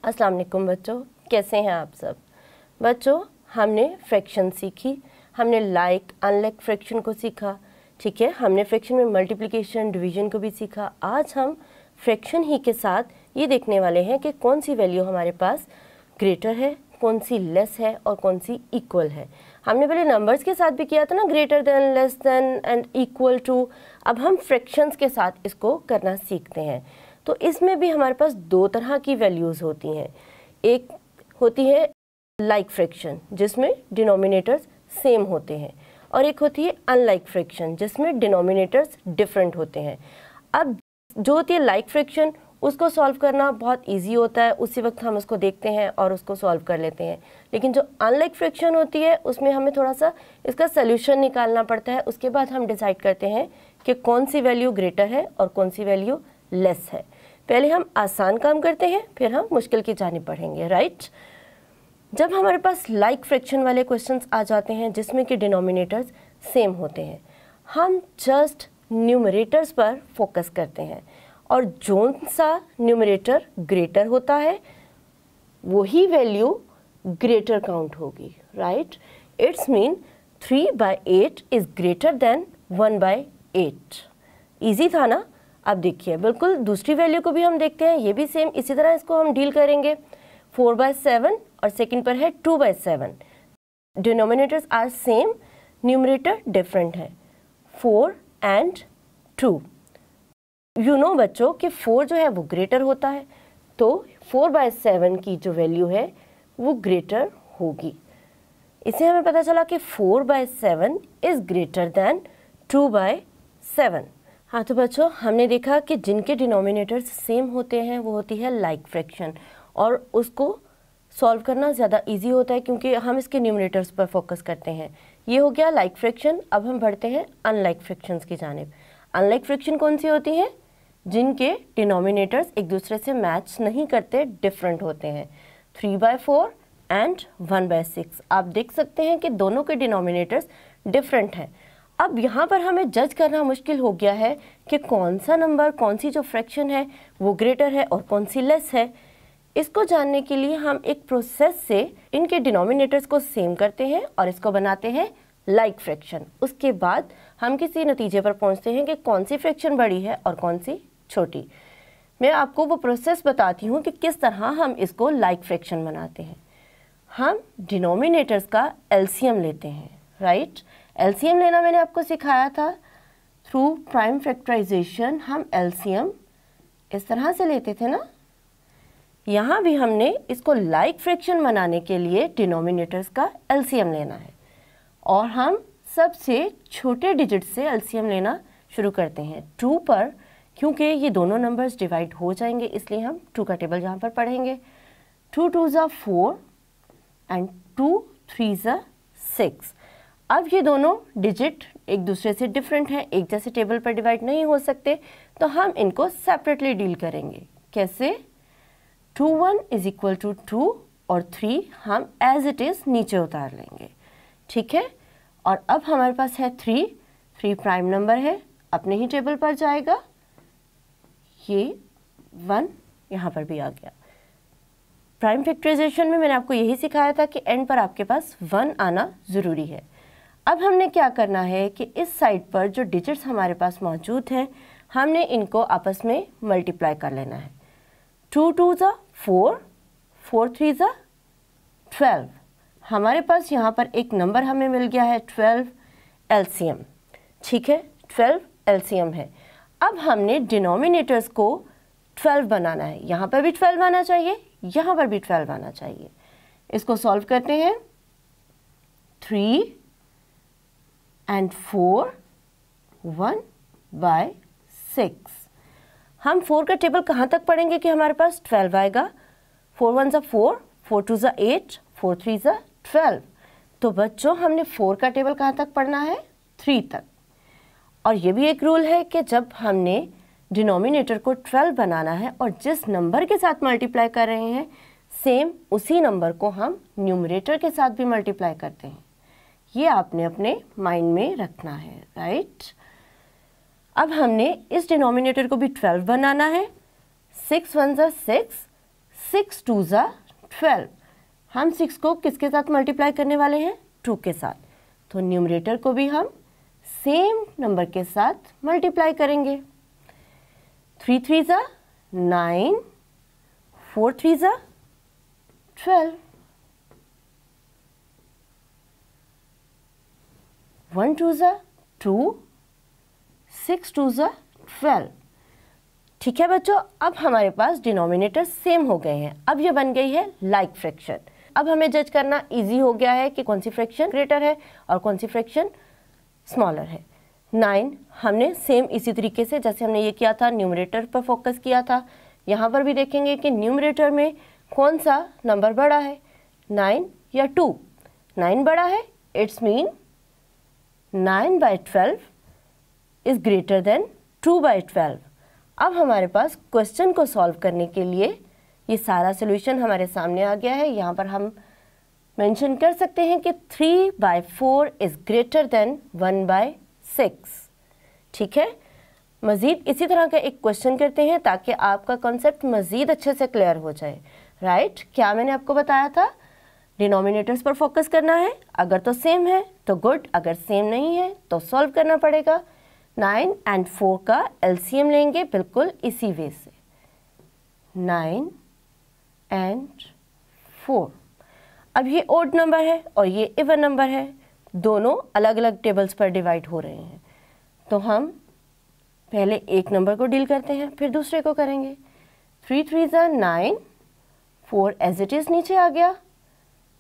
अस्सलाम वालेकुम बच्चों, कैसे हैं आप सब। बच्चों, हमने फ्रैक्शन सीखी, हमने लाइक अनलाइक फ्रैक्शन को सीखा, ठीक है। हमने फ्रैक्शन में मल्टीप्लिकेशन डिवीजन को भी सीखा। आज हम फ्रैक्शन ही के साथ ये देखने वाले हैं कि कौन सी वैल्यू हमारे पास ग्रेटर है, कौन सी लेस है और कौन सी इक्वल है। हमने पहले नंबर्स के साथ भी किया था ना, greater than, less than and equal to. अब हम फ्रैक्शंस के साथ इसको करना सीखते हैं। तो इसमें भी हमारे पास दो तरह की वैल्यूज़ होती हैं। एक होती है लाइक फ्रैक्शन जिसमें डिनोमिनेटर्स सेम होते हैं, और एक होती है अनलाइक फ्रैक्शन जिसमें डिनोमिनेटर्स डिफरेंट होते हैं। अब जो होती है लाइक फ्रैक्शन, उसको सॉल्व करना बहुत इजी होता है, उसी वक्त हम उसको देखते हैं और उसको सॉल्व कर लेते हैं। लेकिन जो अनलाइक फ्रैक्शन होती है उसमें हमें थोड़ा सा इसका सल्यूशन निकालना पड़ता है। उसके बाद हम डिसाइड करते हैं कि कौन सी वैल्यू ग्रेटर है और कौन सी वैल्यू लेस है। पहले हम आसान काम करते हैं, फिर हम मुश्किल की जानिब बढ़ेंगे, राइट। जब हमारे पास लाइक फ्रैक्शन वाले क्वेश्चंस आ जाते हैं जिसमें कि डिनोमिनेटर्स सेम होते हैं, हम जस्ट न्यूमरेटर्स पर फोकस करते हैं, और जो सा न्यूमरेटर ग्रेटर होता है वही वैल्यू ग्रेटर काउंट होगी, right. It's mean 3/8 is greater than 1/8। Easy था ना। अब देखिए, बिल्कुल दूसरी वैल्यू को भी हम देखते हैं, ये भी सेम इसी तरह इसको हम डील करेंगे। 4/7 और सेकंड पर है 2/7। Denominators are same, numerator different है, 4 एंड 2। यू नो बच्चों कि 4 जो है वो ग्रेटर होता है, तो 4/7 की जो वैल्यू है वो ग्रेटर होगी। इससे हमें पता चला कि 4/7 इज़ ग्रेटर दैन 2/7। हाँ, तो बच्चों हमने देखा कि जिनके डिनोमिनेटर्स सेम होते हैं वो होती है लाइक फ्रैक्शन, और उसको सॉल्व करना ज़्यादा इजी होता है क्योंकि हम इसके न्यूमरेटर्स पर फोकस करते हैं। ये हो गया लाइक फ्रैक्शन। अब हम बढ़ते हैं अनलाइक फ्रैक्शंस की जानिब। अनलाइक फ्रैक्शन कौन सी होती हैं? जिनके डिनोमिनेटर्स एक दूसरे से मैच नहीं करते, डिफरेंट होते हैं। 3/4 एंड 1/6। आप देख सकते हैं कि दोनों के डिनोमिनेटर्स डिफरेंट हैं। अब यहाँ पर हमें जज करना मुश्किल हो गया है कि कौन सा नंबर, कौन सी जो फ्रैक्शन है वो ग्रेटर है और कौन सी लेस है। इसको जानने के लिए हम एक प्रोसेस से इनके डिनोमिनेटर्स को सेम करते हैं और इसको बनाते हैं लाइक फ्रैक्शन। उसके बाद हम किसी नतीजे पर पहुँचते हैं कि कौन सी फ्रैक्शन बड़ी है और कौन सी छोटी। मैं आपको वो प्रोसेस बताती हूँ कि किस तरह हम इसको लाइक फ्रैक्शन बनाते हैं। हम डिनोमिनेटर्स का एलसीएम लेते हैं, राइट। एलसीएम लेना मैंने आपको सिखाया था थ्रू प्राइम फैक्टराइजेशन। हम एलसीएम इस तरह से लेते थे ना। यहाँ भी हमने इसको लाइक फ्रैक्शन बनाने के लिए डिनोमिनेटर्स का एलसीएम लेना है, और हम सबसे छोटे डिजिट से एलसीएम लेना शुरू करते हैं 2 पर, क्योंकि ये दोनों नंबर्स डिवाइड हो जाएंगे, इसलिए हम 2 का टेबल यहाँ पर पढ़ेंगे। 2 2s are 4 and 2 3s are 6। अब ये दोनों डिजिट एक दूसरे से डिफरेंट हैं, एक जैसे टेबल पर डिवाइड नहीं हो सकते, तो हम इनको सेपरेटली डील करेंगे। कैसे? 2 1 इज इक्वल टू 2 और 3 हम एज इट इज़ नीचे उतार लेंगे, ठीक है। और अब हमारे पास है 3 प्राइम नंबर है, अपने ही टेबल पर जाएगा। ये 1 यहाँ पर भी आ गया। प्राइम फैक्टराइजेशन में मैंने आपको यही सिखाया था कि एंड पर आपके पास 1 आना ज़रूरी है। अब हमने क्या करना है कि इस साइड पर जो डिजिट्स हमारे पास मौजूद हैं, हमने इनको आपस में मल्टीप्लाई कर लेना है। 2 2s are 4, 4 3s are 12। हमारे पास यहाँ पर एक नंबर हमें मिल गया है 12 एलसीएम, ठीक है। 12 एलसीएम है। अब हमने डिनोमिनेटर्स को 12 बनाना है। यहाँ पर भी 12 आना चाहिए, यहाँ पर भी 12 आना चाहिए। इसको सॉल्व करते हैं। 3 एंड 4 1/6। हम 4 का टेबल कहाँ तक पढ़ेंगे कि हमारे पास 12 आएगा? 4 1s are 4, 4 2s are 8, 4 3s are 12। तो बच्चों हमने 4 का टेबल कहाँ तक पढ़ना है? 3 तक। और ये भी एक रूल है कि जब हमने डिनोमिनेटर को 12 बनाना है और जिस नंबर के साथ मल्टीप्लाई कर रहे हैं, सेम उसी नंबर को हम न्यूमरेटर के साथ भी मल्टीप्लाई करते हैं। ये आपने अपने माइंड में रखना है, राइट। अब हमने इस डिनोमिनेटर को भी 12 बनाना है। 6 1s are 6, 6 2 ज़ा 12। हम 6 को किसके साथ मल्टीप्लाई करने वाले हैं? 2 के साथ। तो न्यूमरेटर को भी हम सेम नंबर के साथ मल्टीप्लाई करेंगे। 3 3 ज़ा 9, 4 3 ज़ा 12, 1 2 ज़ा 2, 6 2 ज़ा 12। ठीक है बच्चों, अब हमारे पास डिनोमिनेटर सेम हो गए हैं। अब ये बन गई है लाइक फ्रैक्शन। अब हमें जज करना इजी हो गया है कि कौन सी फ्रैक्शन ग्रेटर है और कौन सी फ्रैक्शन स्मॉलर है। 9 हमने सेम इसी तरीके से जैसे हमने ये किया था, न्यूमरेटर पर फोकस किया था, यहाँ पर भी देखेंगे कि न्यूमरेटर में कौन सा नंबर बड़ा है, 9 या 2। 9 बड़ा है, it's mean 9/12 is greater than 2/12। अब हमारे पास क्वेश्चन को सॉल्व करने के लिए ये सारा सोल्यूशन हमारे सामने आ गया है। यहाँ पर हम मेंशन कर सकते हैं कि 3/4 इज ग्रेटर देन 1/6। ठीक है, मज़ीद इसी तरह का एक क्वेश्चन करते हैं ताकि आपका कॉन्सेप्ट मज़ीद अच्छे से क्लियर हो जाए। राइट, क्या मैंने आपको बताया था? डिनोमिनेटर्स पर फोकस करना है, अगर तो सेम है तो गुड, अगर सेम नहीं है तो सॉल्व करना पड़ेगा। 9 and 4 का एलसीएम लेंगे बिल्कुल इसी वे से, 9 and 4। अब ये ओड नंबर है और ये इवन नंबर है, दोनों अलग अलग टेबल्स पर डिवाइड हो रहे हैं। तो हम पहले एक नंबर को डील करते हैं, फिर दूसरे को करेंगे। 3 3 ज़ा 9, 4 एज इट इज़ नीचे आ गया।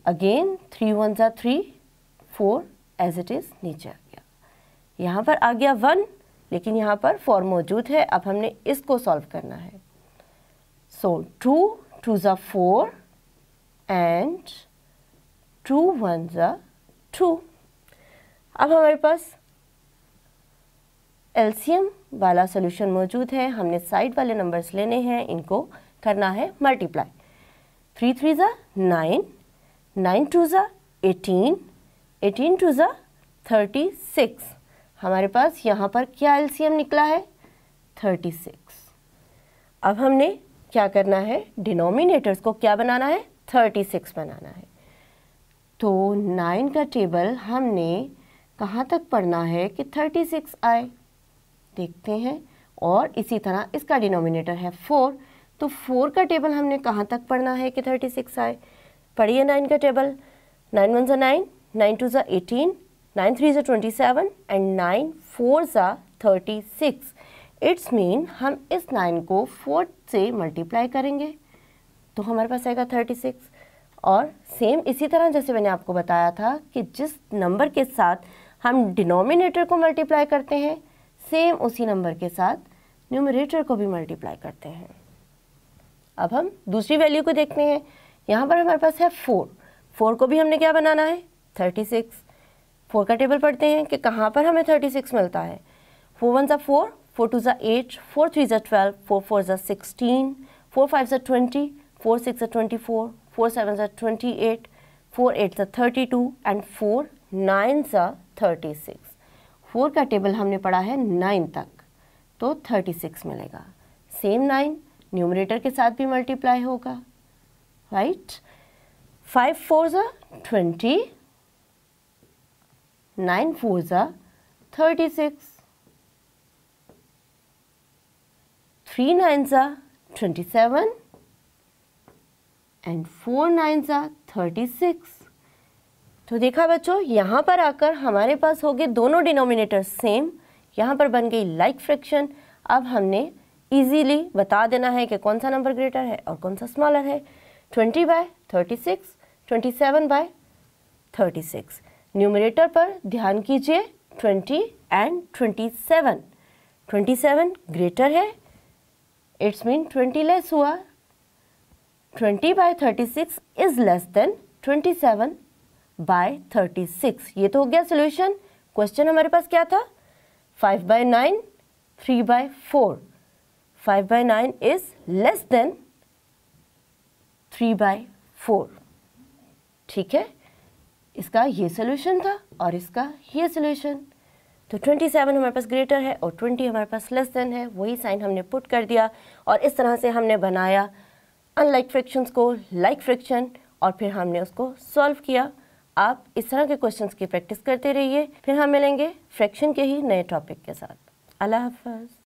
अगेन 3 1 ज़ा 3, 4 एज इट इज़ नीचे आ गया। यहाँ पर आ गया 1, लेकिन यहाँ पर 4 मौजूद है। अब हमने इसको सॉल्व करना है। सो 2 2 ज़ा 4 एंड 2 1 ज़ा 2। अब हमारे पास एलसीएम वाला सोल्यूशन मौजूद है। हमने साइड वाले नंबर्स लेने हैं, इनको करना है मल्टीप्लाई। 3 3 ज़ा 9, 9 2 ज़ा 18, 18 2 ज़ा 36। हमारे पास यहाँ पर क्या एलसीएम निकला है? 36। अब हमने क्या करना है? डिनोमिनेटर्स को क्या बनाना है? 36 बनाना है। तो 9 का टेबल हमने कहाँ तक पढ़ना है कि 36 आए, देखते हैं। और इसी तरह इसका डिनोमिनेटर है 4, तो 4 का टेबल हमने कहाँ तक पढ़ना है कि 36 आए। पढ़िए 9 का टेबल। 9 1 ज़ा 9, 9 2 ज़ा 18, 9 3 ज़ा 27 एंड 9 4 ज़ा 36। इट्स मीन हम इस 9 को 4 से मल्टीप्लाई करेंगे तो हमारे पास आएगा 36। और सेम इसी तरह जैसे मैंने आपको बताया था कि जिस नंबर के साथ हम डिनोमिनेटर को मल्टीप्लाई करते हैं, सेम उसी नंबर के साथ न्यूमरेटर को भी मल्टीप्लाई करते हैं। अब हम दूसरी वैल्यू को देखते हैं। यहाँ पर हमारे पास है 4। 4 को भी हमने क्या बनाना है? 36। 4 का टेबल पढ़ते हैं कि कहाँ पर हमें 36 मिलता है। 4 1 ज़ा 4, 4 2 ज़ा 8, 4 3 ज़ा 12, 4 4 ज़ा 16, 4 5 ज़ा 20, 4 6 ज़ा 24, 4 7 ज़ा 28, 4 8 ज़ा 32 एंड 4 9 ज़ा 36। 4 का टेबल हमने पढ़ा है 9 तक, तो 36 मिलेगा। सेम 9 न्यूमरेटर के साथ भी मल्टीप्लाई होगा। राइट, 5 4 ज़ा 20, 9 4 ज़ा 36, 3 9 ज़ा 27 एंड 4 9 ज़ा 36। तो देखा बच्चों, यहाँ पर आकर हमारे पास हो गए दोनों डिनोमिनेटर सेम। यहाँ पर बन गई लाइक फ्रैक्शन। अब हमने इजीली बता देना है कि कौन सा नंबर ग्रेटर है और कौन सा स्मॉलर है। 20/36, 27/36। न्यूमरेटर पर ध्यान कीजिए, 20 एंड 27। 27 ग्रेटर है, इट्स मीन 20 लेस हुआ। 20/36 इज लेस देन 27/36। ये तो हो गया सोल्यूशन। क्वेश्चन हमारे पास क्या था? 5/9, 3/4। 5/9 इज लेस देन 3/4। ठीक है, इसका ये सोल्यूशन था और इसका ये सोल्यूशन। तो 27 हमारे पास ग्रेटर है और 20 हमारे पास लेस देन है। वही साइन हमने पुट कर दिया और इस तरह से हमने बनाया अनलाइक फ्रैक्शंस को लाइक फ्रैक्शन और फिर हमने उसको सॉल्व किया। आप इस तरह के क्वेश्चंस की प्रैक्टिस करते रहिए। फिर हम मिलेंगे फ्रैक्शन के ही नए टॉपिक के साथ। अल्लाह हाफ़िज़।